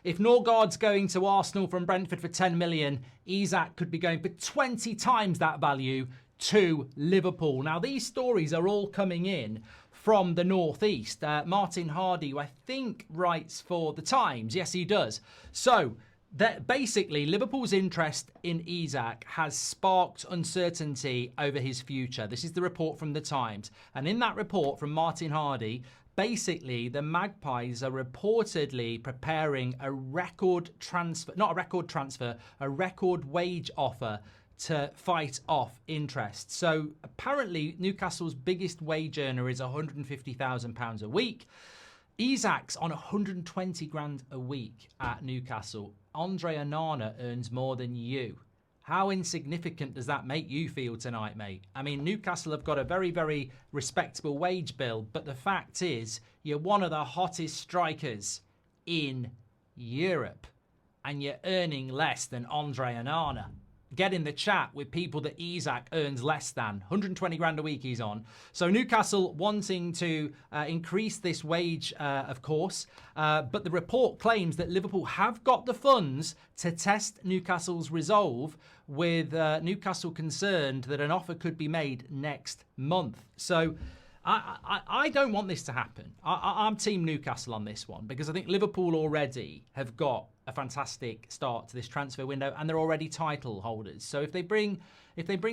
If Norgaard's going to Arsenal from Brentford for 10 million, Isak could be going for 20 times that value to Liverpool. Now, these stories are all coming in from the northeast. Martin Hardy, who I think writes for The Times. Yes, he does. So, that basically, Liverpool's interest in Isak has sparked uncertainty over his future. This is the report from The Times. And in that report from Martin Hardy, basically, the Magpies are reportedly preparing a record transfer, not a record transfer, a record wage offer to fight off interest. So apparently Newcastle's biggest wage earner is £150,000 a week. Isak's on 120 grand a week at Newcastle. Andre Onana earns more than you. How insignificant does that make you feel tonight, mate? I mean, Newcastle have got a very, very respectable wage bill, but the fact is, you're one of the hottest strikers in Europe, and you're earning less than Andre Onana. Get in the chat with people that Isak earns less than. 120 grand a week he's on. So Newcastle wanting to increase this wage, of course. But the report claims that Liverpool have got the funds to test Newcastle's resolve, with Newcastle concerned that an offer could be made next month. So I don't want this to happen. I'm Team Newcastle on this one, because I think Liverpool already have got a fantastic start to this transfer window, and they're already title holders. So if they bring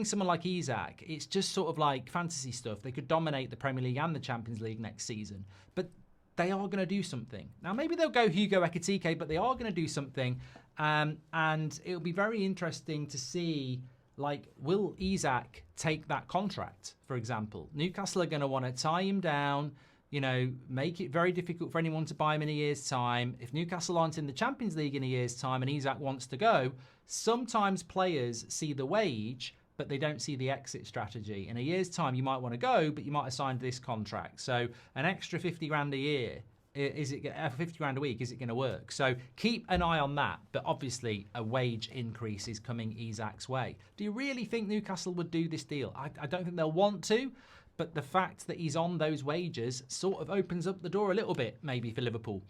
someone like Isak, it's just sort of like fantasy stuff. They could dominate the Premier League and the Champions League next season, but they are going to do something. Now, maybe they'll go Hugo Ekitike, but they are going to do something, and it'll be very interesting to see. Like, will Isak take that contract, for example? Newcastle are going to want to tie him down, you know, make it very difficult for anyone to buy him in a year's time. If Newcastle aren't in the Champions League in a year's time and Isak wants to go, sometimes players see the wage, but they don't see the exit strategy. In a year's time, you might want to go, but you might have signed this contract. So an extra 50 grand a year, is it 50 grand a week? Is it going to work? So keep an eye on that. But obviously, a wage increase is coming Isak's way. Do you really think Newcastle would do this deal? I don't think they'll want to. But the fact that he's on those wages sort of opens up the door a little bit, maybe, for Liverpool.